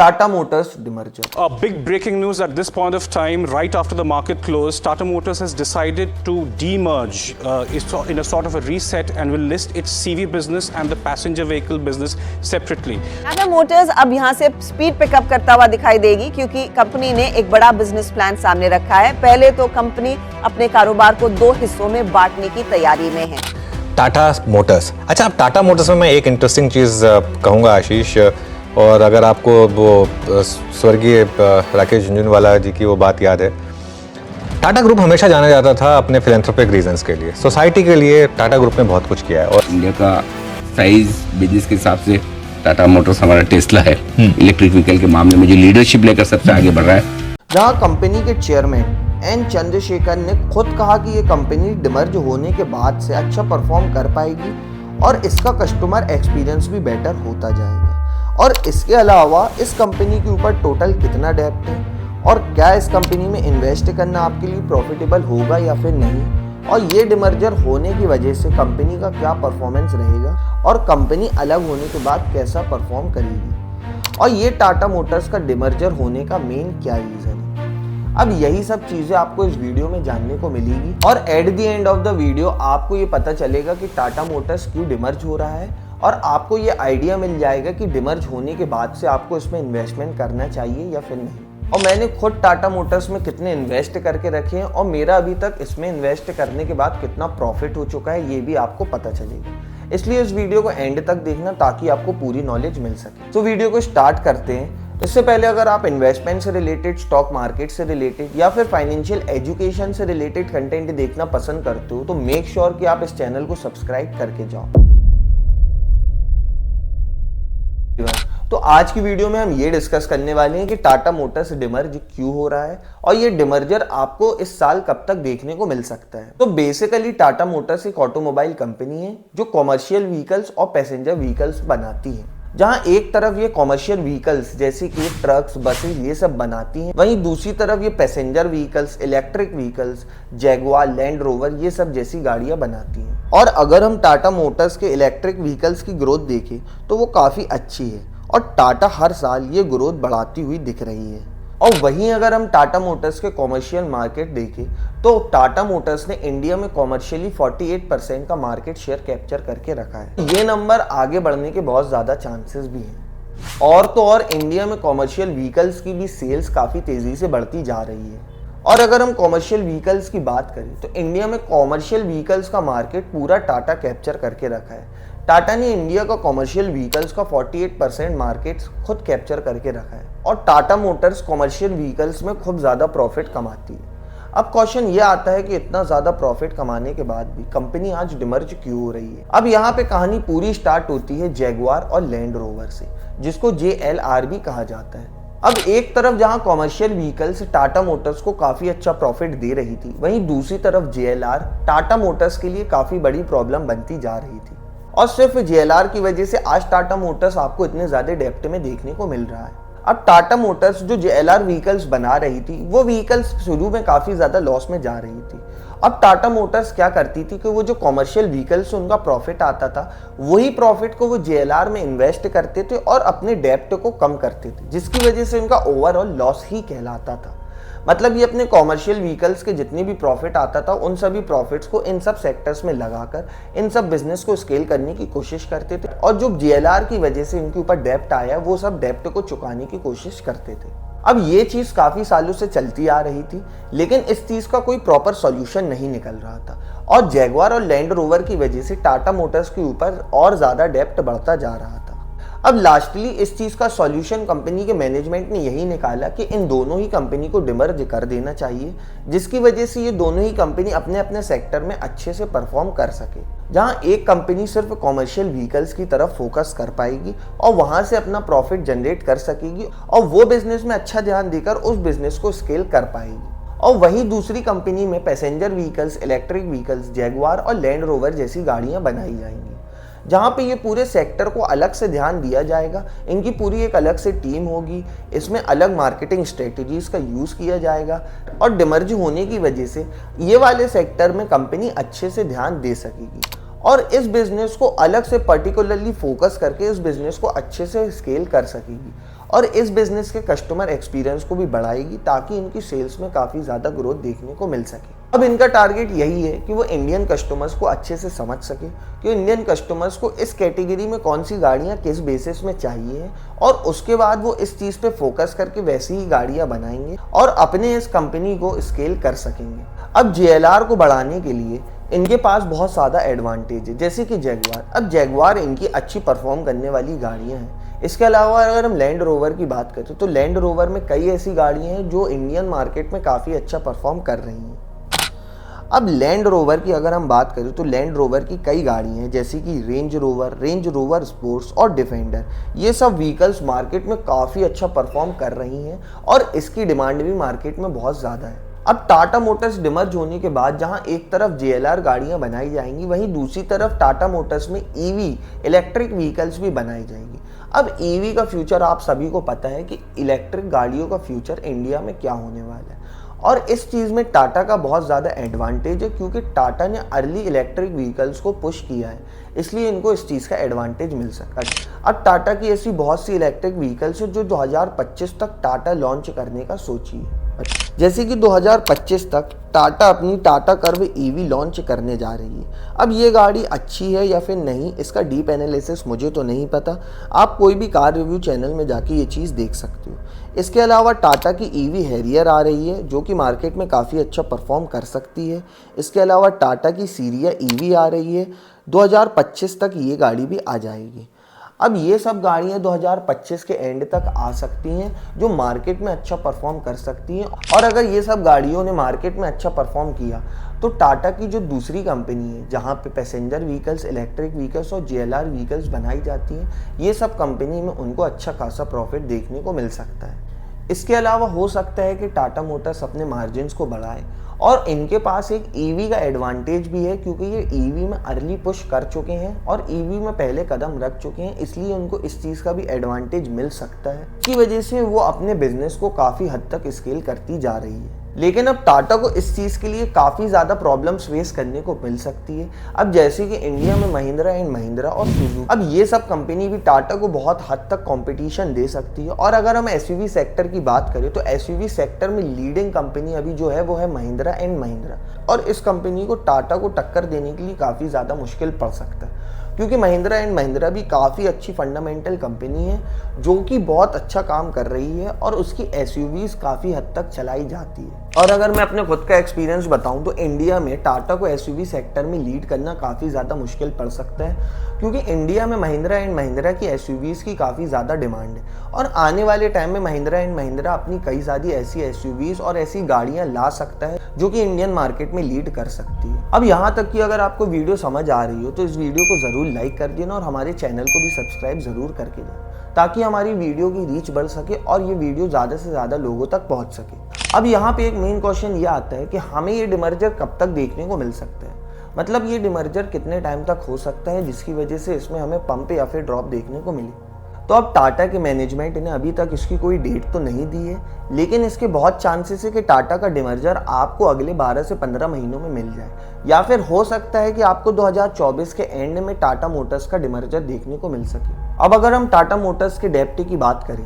Tata Motors demerger. Big breaking news at this point of time, right after the market closed. Tata Motors has decided to demerge in a sort of a reset and will list its CV business and the passenger vehicle business separately. Tata Motors अब यहाँ से speed pickup करता हुआ दिखाई देगी क्योंकि company ने एक बड़ा बिजनेस प्लान सामने रखा है। पहले तो कंपनी अपने कारोबार को 2 हिस्सों में बांटने की तैयारी में है। टाटा मोटर्स। अच्छा, अब टाटा मोटर्स में मैं एक इंटरेस्टिंग चीज़ कहूँगा आशीष, और अगर आपको वो स्वर्गीय राकेश झुनझुनवाला जी की वो बात याद है, टाटा ग्रुप हमेशा जाना जाता था अपने फिलैंथ्रोपिक रीजंस के लिए, सोसाइटी के लिए टाटा ग्रुप ने बहुत कुछ किया है। और इंडिया का साइज बिजनेस के हिसाब से टाटा मोटर्स हमारा टेस्ला है। इलेक्ट्रिक व्हीकल के मामले में जो लीडरशिप लेकर सबसे आगे बढ़ रहा है। जहां कंपनी के चेयरमैन एन चंद्रशेखर ने खुद कहा कि ये कंपनी डिमर्ज होने के बाद से अच्छा परफॉर्म कर पाएगी और इसका कस्टमर एक्सपीरियंस भी बेटर होता जाएगा। और इसके अलावा इस कंपनी के ऊपर टोटल कितना डेब्ट है और क्या इस कंपनी में इन्वेस्ट करना आपके लिए प्रॉफिटेबल होगा या फिर नहीं, और ये डिमर्जर होने की वजह से कंपनी का क्या परफॉर्मेंस रहेगा और कंपनी अलग होने के बाद कैसा परफॉर्म करेगी, और ये टाटा मोटर्स का डिमर्जर होने का मेन क्या रीज़न है। अब यही सब चीज़ें आपको इस वीडियो में जानने को मिलेगी और at the end of the video आपको ये पता चलेगा कि टाटा मोटर्स क्यों डिमर्ज हो रहा है, और आपको ये आइडिया मिल जाएगा कि डिमर्ज होने के बाद से आपको इसमें इन्वेस्टमेंट करना चाहिए या फिर नहीं। और मैंने खुद टाटा मोटर्स में कितने इन्वेस्ट करके रखे हैं और मेरा अभी तक इसमें इन्वेस्ट करने के बाद कितना प्रॉफिट हो चुका है ये भी आपको पता चलेगा। इसलिए इस वीडियो को एंड तक देखना ताकि आपको पूरी नॉलेज मिल सके। तो वीडियो को स्टार्ट करते हैं। इससे पहले अगर आप इन्वेस्टमेंट से रिलेटेड, स्टॉक मार्केट से रिलेटेड या फिर फाइनेंशियल एजुकेशन से रिलेटेड कंटेंट देखना पसंद करते हो तो मेक श्योर कि आप इस चैनल को सब्सक्राइब करके जाओ। तो आज की वीडियो में हम ये डिस्कस करने वाले हैं कि टाटा मोटर्स डिमर्ज क्यों हो रहा है और ये डिमर्जर आपको इस साल कब तक देखने को मिल सकता है। तो बेसिकली टाटा मोटर्स एक ऑटोमोबाइल कंपनी है जो कॉमर्शियल व्हीकल्स और पैसेंजर व्हीकल्स बनाती है। जहां एक तरफ ये कॉमर्शियल व्हीकल्स जैसे कि ट्रक्स, बसेस ये सब बनाती हैं, वहीं दूसरी तरफ ये passenger vehicles, electric vehicles, Jaguar, land rover ये सब जैसी गाड़ियां बनाती हैं। और अगर हम टाटा मोटर्स के इलेक्ट्रिक व्हीकल्स की ग्रोथ देखें तो वो काफ़ी अच्छी है और टाटा हर साल ये ग्रोथ बढ़ाती हुई दिख रही है। और वहीं अगर हम टाटा मोटर्स के कॉमर्शियल मार्केट देखें तो टाटा मोटर्स ने इंडिया में कॉमर्शियली 48% का मार्केट शेयर कैप्चर करके रखा है। ये नंबर आगे बढ़ने के बहुत ज़्यादा चांसेस भी हैं। और तो और इंडिया में कॉमर्शियल व्हीकल्स की भी सेल्स काफ़ी तेज़ी से बढ़ती जा रही है। और अगर हम कॉमर्शियल व्हीकल्स की बात करें तो इंडिया में कॉमर्शियल व्हीकल्स का मार्केट पूरा टाटा कैप्चर करके रखा है। टाटा ने इंडिया का कॉमर्शियल व्हीकल्स का 48% मार्केट खुद कैप्चर करके रखा है और टाटा मोटर्स कॉमर्शियल व्हीकल्स में खूब ज़्यादा प्रॉफिट कमाती है। अब क्वेश्चन ये आता है कि इतना ज़्यादा प्रॉफिट कमाने के बाद भी कंपनी आज डिमर्ज क्यों हो रही है। अब यहाँ पे कहानी पूरी स्टार्ट होती है जैगुआर और लैंड रोवर से, जिसको JLR भी कहा जाता है। अब एक तरफ जहां कॉमर्शियल व्हीकल्स टाटा मोटर्स को काफी अच्छा प्रॉफिट दे रही थी, वहीं दूसरी तरफ JLR टाटा मोटर्स के लिए काफी बड़ी प्रॉब्लम बनती जा रही थी। और सिर्फ JLR की वजह से आज टाटा मोटर्स आपको इतने ज्यादा डेप्ट में देखने को मिल रहा है। अब टाटा मोटर्स जो JLR व्हीकल्स बना रही थी वो व्हीकल्स शुरू में काफी ज्यादा लॉस में जा रही थी। अब टाटा मोटर्स क्या करती थी कि वो जो कॉमर्शियल व्हीकल्स से उनका प्रॉफिट आता था वही प्रॉफिट को वो JLR में इन्वेस्ट करते थे और अपने डेप्ट को कम करते थे, जिसकी वजह से उनका ओवरऑल लॉस ही कहलाता था। मतलब ये अपने कॉमर्शियल व्हीकल्स के जितनी भी प्रॉफिट आता था उन सभी प्रॉफिट्स को इन सब सेक्टर्स में लगाकर इन सब बिजनेस को स्केल करने की कोशिश करते थे, और जो JLR की वजह से इनके ऊपर डेप्ट आया वो सब डेप्ट को चुकाने की कोशिश करते थे। अब ये चीज़ काफ़ी सालों से चलती आ रही थी, लेकिन इस चीज़ का कोई प्रॉपर सॉल्यूशन नहीं निकल रहा था और जैगुआर और लैंड रोवर की वजह से टाटा मोटर्स के ऊपर और ज़्यादा डेप्ट बढ़ता जा रहा था। अब लास्टली इस चीज़ का सॉल्यूशन कंपनी के मैनेजमेंट ने यही निकाला कि इन दोनों ही कंपनी को डिमर्ज कर देना चाहिए, जिसकी वजह से ये दोनों ही कंपनी अपने अपने सेक्टर में अच्छे से परफॉर्म कर सके। जहां एक कंपनी सिर्फ कॉमर्शियल व्हीकल्स की तरफ फोकस कर पाएगी और वहां से अपना प्रॉफिट जनरेट कर सकेगी और वो बिजनेस में अच्छा ध्यान देकर उस बिजनेस को स्केल कर पाएगी। और वहीं दूसरी कंपनी में passenger vehicles, electric vehicles, Jaguar और लैंड रोवर जैसी गाड़ियां बनाई जाएंगी, जहाँ पे ये पूरे सेक्टर को अलग से ध्यान दिया जाएगा। इनकी पूरी एक अलग से टीम होगी, इसमें अलग मार्केटिंग स्ट्रेटजीज का यूज़ किया जाएगा और डिमर्ज होने की वजह से ये वाले सेक्टर में कंपनी अच्छे से ध्यान दे सकेगी और इस बिजनेस को अलग से पर्टिकुलरली फोकस करके इस बिजनेस को अच्छे से स्केल कर सकेगी। और इस बिजनेस के कस्टमर एक्सपीरियंस को भी बढ़ाएगी ताकि इनकी सेल्स में काफ़ी ज़्यादा ग्रोथ देखने को मिल सके। अब इनका टारगेट यही है कि वो इंडियन कस्टमर्स को अच्छे से समझ सके कि इंडियन कस्टमर्स को इस कैटेगरी में कौन सी गाड़ियाँ किस बेसिस में चाहिए और उसके बाद वो इस चीज़ पे फोकस करके वैसी ही गाड़ियाँ बनाएंगे और अपने इस कंपनी को स्केल कर सकेंगे। अब JLR को बढ़ाने के लिए इनके पास बहुत ज़्यादा एडवांटेज है, जैसे कि जैगवार। अब जैगवार इनकी अच्छी परफॉर्म करने वाली गाड़ियाँ हैं। इसके अलावा अगर हम लैंड रोवर की बात करें तो लैंड रोवर में कई ऐसी गाड़ियाँ हैं जो इंडियन मार्केट में काफ़ी अच्छा परफॉर्म कर रही हैं। अब लैंड रोवर की अगर हम बात करें तो लैंड रोवर की कई गाड़ियाँ हैं, जैसे कि रेंज रोवर स्पोर्ट्स और डिफेंडर। ये सब व्हीकल्स मार्केट में काफ़ी अच्छा परफॉर्म कर रही हैं और इसकी डिमांड भी मार्केट में बहुत ज़्यादा है। अब टाटा मोटर्स डिमर्ज होने के बाद जहां एक तरफ JLR गाड़ियां बनाई जाएंगी, वहीं दूसरी तरफ टाटा मोटर्स में EV इलेक्ट्रिक व्हीकल्स भी बनाई जाएंगी। अब EV का फ्यूचर आप सभी को पता है कि इलेक्ट्रिक गाड़ियों का फ्यूचर इंडिया में क्या होने वाला है और इस चीज़ में टाटा का बहुत ज़्यादा एडवांटेज है, क्योंकि टाटा ने अर्ली इलेक्ट्रिक व्हीकल्स को पुश किया है, इसलिए इनको इस चीज़ का एडवांटेज मिल सकता है। अब टाटा की ऐसी बहुत सी इलेक्ट्रिक व्हीकल्स हैं जो 2025 तक टाटा लॉन्च करने का सोची है। जैसे कि 2025 तक टाटा अपनी टाटा कर्व EV लॉन्च करने जा रही है। अब ये गाड़ी अच्छी है या फिर नहीं, इसका डीप एनालिसिस मुझे तो नहीं पता, आप कोई भी कार रिव्यू चैनल में जाके ये चीज़ देख सकते हो। इसके अलावा टाटा की EV हैरियर आ रही है जो कि मार्केट में काफ़ी अच्छा परफॉर्म कर सकती है। इसके अलावा टाटा की सीरिया EV आ रही है, 2025 तक ये गाड़ी भी आ जाएगी। अब ये सब गाड़ियाँ 2025 के एंड तक आ सकती हैं जो मार्केट में अच्छा परफॉर्म कर सकती हैं, और अगर ये सब गाड़ियों ने मार्केट में अच्छा परफॉर्म किया तो टाटा की जो दूसरी कंपनी है जहाँ पे पैसेंजर व्हीकल्स, इलेक्ट्रिक व्हीकल्स और JLR व्हीकल्स बनाई जाती हैं, ये सब कंपनी में उनको अच्छा खासा प्रॉफिट देखने को मिल सकता है। इसके अलावा हो सकता है कि टाटा मोटर्स अपने मार्जिन्स को बढ़ाए, और इनके पास एक EV का एडवांटेज भी है क्योंकि ये EV में अर्ली पुश कर चुके हैं और EV में पहले कदम रख चुके हैं, इसलिए उनको इस चीज़ का भी एडवांटेज मिल सकता है। इसकी वजह से वो अपने बिजनेस को काफ़ी हद तक स्केल करती जा रही है। लेकिन अब टाटा को इस चीज़ के लिए काफ़ी ज़्यादा प्रॉब्लम्स फेस करने को मिल सकती है। अब जैसे कि इंडिया में महिंद्रा एंड महिंद्रा और सुजुकी, अब ये सब कंपनी भी टाटा को बहुत हद तक कंपटीशन दे सकती है। और अगर हम SUV सेक्टर की बात करें तो SUV सेक्टर में लीडिंग कंपनी अभी जो है वो है महिंद्रा एंड महिंद्रा, और इस कंपनी को टाटा को टक्कर देने के लिए काफ़ी ज़्यादा मुश्किल पड़ सकता है, क्योंकि महिंद्रा एंड महिंद्रा भी काफ़ी अच्छी फंडामेंटल कंपनी है जो कि बहुत अच्छा काम कर रही है और उसकी SUVs काफ़ी हद तक चलाई जाती है। और अगर मैं अपने खुद का एक्सपीरियंस बताऊं तो इंडिया में टाटा को SUV सेक्टर में लीड करना काफ़ी ज़्यादा मुश्किल पड़ सकता है, क्योंकि इंडिया में महिंद्रा एंड महिंद्रा की SUVs की काफ़ी ज़्यादा डिमांड है और आने वाले टाइम में महिंद्रा एंड महिंद्रा अपनी कई सारी ऐसी SUVs और ऐसी गाड़ियाँ ला सकता है जो कि इंडियन मार्केट में लीड कर सकती है। अब यहाँ तक कि अगर आपको वीडियो समझ आ रही हो तो इस वीडियो को ज़रूर लाइक कर देना और हमारे चैनल को भी सब्सक्राइब ज़रूर करके जाना, ताकि हमारी वीडियो की रीच बढ़ सके और ये वीडियो ज़्यादा से ज़्यादा लोगों तक पहुँच सके। अब यहाँ पे एक मेन क्वेश्चन ये आता है कि हमें ये डिमर्जर कब तक देखने को मिल सकता है, मतलब ये डिमर्जर कितने टाइम तक हो सकता है जिसकी वजह से इसमें हमें पंप या फिर ड्रॉप देखने को मिले। तो अब टाटा के मैनेजमेंट ने अभी तक इसकी कोई डेट तो नहीं दी है, लेकिन इसके बहुत चांसेस है कि टाटा का डिमर्जर आपको अगले 12 से 15 महीनों में मिल जाए, या फिर हो सकता है कि आपको 2024 के एंड में टाटा मोटर्स का डिमर्जर देखने को मिल सके। अब अगर हम टाटा मोटर्स के डेप्ट की बात करें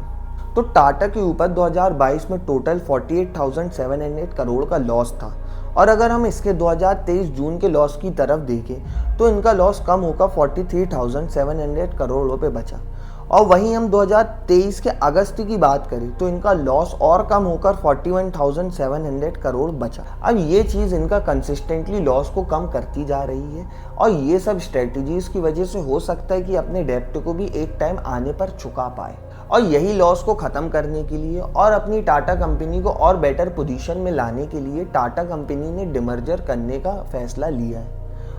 तो टाटा के ऊपर 2022 में टोटल 48,700 करोड़ का लॉस था, और अगर हम इसके 2023 जून के लॉस की तरफ देखें तो इनका लॉस कम होकर 43,700 करोड़ पे बचा। और वहीं हम 2023 के अगस्त की बात करें तो इनका लॉस और कम होकर 41,700 करोड़ बचा। अब ये चीज़ इनका कंसिस्टेंटली लॉस को कम करती जा रही है, और ये सब स्ट्रेटजीज की वजह से हो सकता है कि अपने डेप्ट को भी एक टाइम आने पर चुका पाए, और यही लॉस को ख़त्म करने के लिए और अपनी टाटा कंपनी को और बेटर पोजीशन में लाने के लिए टाटा कंपनी ने डिमर्जर करने का फैसला लिया है,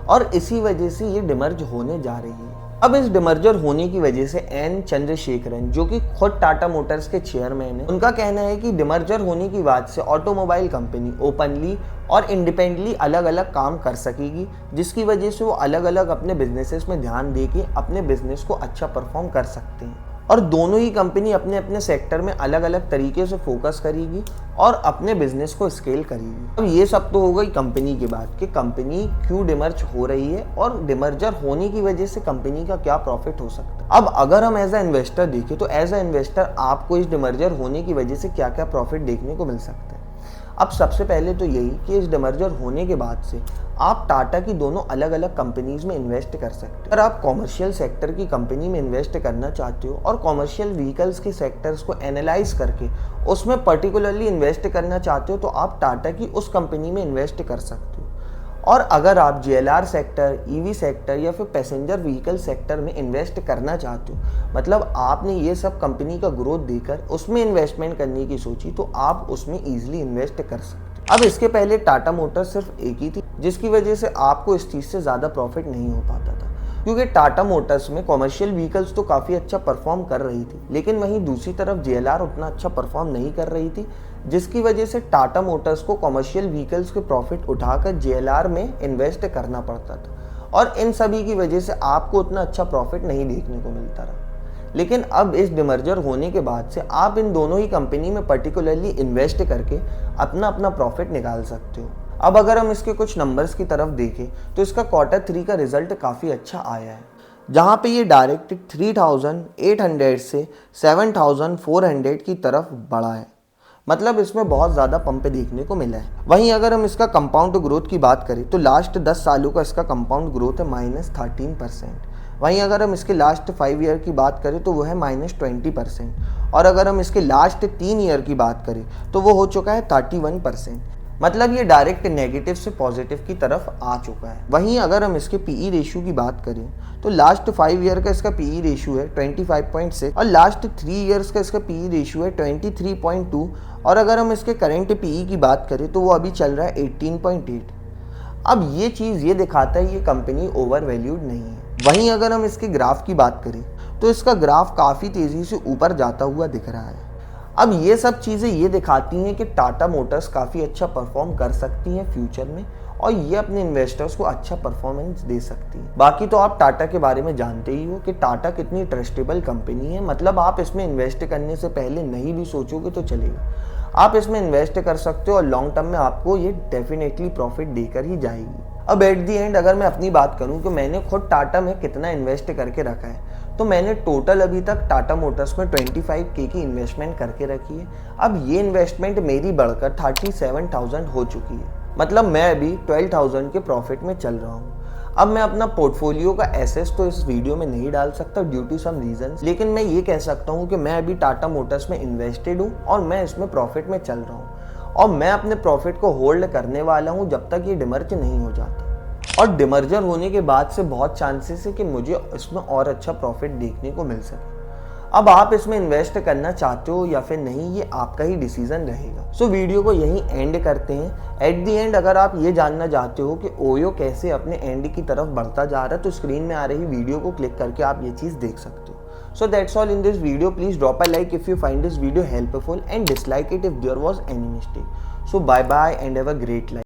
और इसी वजह से ये डिमर्ज होने जा रही है। अब इस डिमर्जर होने की वजह से एन चंद्रशेखरन, जो कि खुद टाटा मोटर्स के चेयरमैन है, उनका कहना है कि डिमर्जर होने की बात से ऑटोमोबाइल कंपनी ओपनली और इंडिपेंडेंटली अलग अलग काम कर सकेगी, जिसकी वजह से वो अलग अलग अपने बिजनेसेस में ध्यान दे के अपने बिजनेस को अच्छा परफॉर्म कर सकते हैं। और दोनों ही कंपनी अपने अपने सेक्टर में अलग अलग तरीके से फोकस करेगी और अपने बिजनेस को स्केल करेगी। अब ये सब तो हो गई कंपनी की बात कि कंपनी क्यों डिमर्ज हो रही है और डिमर्जर होने की वजह से कंपनी का क्या प्रॉफिट हो सकता है। अब अगर हम एज अ इन्वेस्टर देखें तो एज अ इन्वेस्टर आपको इस डिमर्जर होने की वजह से क्या क्या प्रॉफिट देखने को मिल सकता है। अब सबसे पहले तो यही कि इस डिमर्जर होने के बाद से आप टाटा की दोनों अलग अलग कंपनीज में इन्वेस्ट कर सकते हो। अगर आप कॉमर्शियल सेक्टर की कंपनी में इन्वेस्ट करना चाहते हो और कॉमर्शियल व्हीकल्स के सेक्टर्स को एनालाइज करके उसमें पर्टिकुलरली इन्वेस्ट करना चाहते हो तो आप टाटा की उस कंपनी में इन्वेस्ट कर सकते हो। और अगर आप JLR सेक्टर, EV सेक्टर या फिर पैसेंजर व्हीकल सेक्टर में इन्वेस्ट करना चाहते हो, मतलब आपने ये सब कंपनी का ग्रोथ देकर उसमें इन्वेस्टमेंट करने की सोची, तो आप उसमें ईजिली इन्वेस्ट कर सकते हो। अब इसके पहले टाटा मोटर्स सिर्फ एक ही थी, जिसकी वजह से आपको इस चीज़ से ज़्यादा प्रॉफिट नहीं हो पाता था, क्योंकि टाटा मोटर्स में कॉमर्शियल व्हीकल्स तो काफ़ी अच्छा परफॉर्म कर रही थी, लेकिन वहीं दूसरी तरफ JLR उतना अच्छा परफॉर्म नहीं कर रही थी, जिसकी वजह से टाटा मोटर्स को कॉमर्शियल व्हीकल्स के प्रॉफिट उठाकर JLR में इन्वेस्ट करना पड़ता था और इन सभी की वजह से आपको उतना अच्छा प्रॉफिट नहीं देखने को मिलता रहा। लेकिन अब इस डिमर्जर होने के बाद से आप इन दोनों ही कंपनी में पर्टिकुलरली इन्वेस्ट करके अपना अपना प्रॉफिट निकाल सकते हो। अब अगर हम इसके कुछ नंबर्स की तरफ देखें तो इसका Q3 का रिजल्ट काफ़ी अच्छा आया है, जहाँ पे ये डायरेक्ट 3800 से 7400 की तरफ बढ़ा है, मतलब इसमें बहुत ज़्यादा पंप देखने को मिला है। वहीं अगर हम इसका कंपाउंड ग्रोथ की बात करें तो लास्ट 10 सालों का इसका कंपाउंड ग्रोथ है -13%। वहीं अगर हम इसके लास्ट 5 ईयर की बात करें तो वो है -20%। और अगर हम इसके लास्ट 3 ईयर की बात करें तो वो हो चुका है 31%। मतलब ये डायरेक्ट नेगेटिव से पॉजिटिव की तरफ आ चुका है। वहीं अगर हम इसके PE रेशियो की बात करें तो लास्ट 5 ईयर का इसका PE रेशियो है 25.6 और लास्ट 3 ईयर्स का इसका PE रेशियो है 23.2 और अगर हम इसके करंट PE की बात करें तो वो अभी चल रहा है 18.8। अब ये चीज़ ये दिखाता है ये कंपनी ओवर वैल्यूड नहीं है। वहीं अगर हम इसके ग्राफ की बात करें तो इसका ग्राफ काफ़ी तेज़ी से ऊपर जाता हुआ दिख रहा है। अब ये सब चीज़ें ये दिखाती हैं कि टाटा मोटर्स काफ़ी अच्छा परफॉर्म कर सकती हैं फ्यूचर में और ये अपने इन्वेस्टर्स को अच्छा परफॉर्मेंस दे सकती है। बाकी तो आप टाटा के बारे में जानते ही हो कि टाटा कितनी ट्रस्टेबल कंपनी है, मतलब आप इसमें इन्वेस्ट करने से पहले नहीं भी सोचोगे तो चलेगा। आप इसमें इन्वेस्ट कर सकते हो और लॉन्ग टर्म में आपको ये डेफिनेटली प्रॉफिट देकर ही जाएगी। अब एट दी एंड अगर मैं अपनी बात करूं कि मैंने खुद टाटा में कितना इन्वेस्ट करके रखा है तो मैंने टोटल अभी तक टाटा मोटर्स में 25K की इन्वेस्टमेंट करके रखी है। अब ये इन्वेस्टमेंट मेरी बढ़कर 37,000 हो चुकी है, मतलब मैं अभी 12,000 के प्रॉफिट में चल रहा हूँ। अब मैं अपना पोर्टफोलियो का एसेस तो इस वीडियो में नहीं डाल सकता ड्यू टू सम रीजंस, लेकिन मैं ये कह सकता हूँ कि मैं अभी टाटा मोटर्स में इन्वेस्टेड हूँ और मैं इसमें प्रॉफिट में चल रहा हूँ और मैं अपने प्रॉफिट को होल्ड करने वाला हूँ जब तक ये डिमर्ज नहीं हो जाता। और डिमर्जर होने के बाद से बहुत चांसेस है कि मुझे इसमें और अच्छा प्रॉफिट देखने को मिल सके। अब आप इसमें इन्वेस्ट करना चाहते हो या फिर नहीं, ये आपका ही डिसीजन रहेगा। सो वीडियो को यहीं एंड करते हैं। एट दी एंड अगर आप ये जानना चाहते हो कि ओयो कैसे अपने एंड की तरफ बढ़ता जा रहा है तो स्क्रीन में आ रही वीडियो को क्लिक करके आप ये चीज़ देख सकते हो। So that's all in this video. Please drop a like if you find this video helpful and dislike it if there was any mistake. So bye bye and have a great life.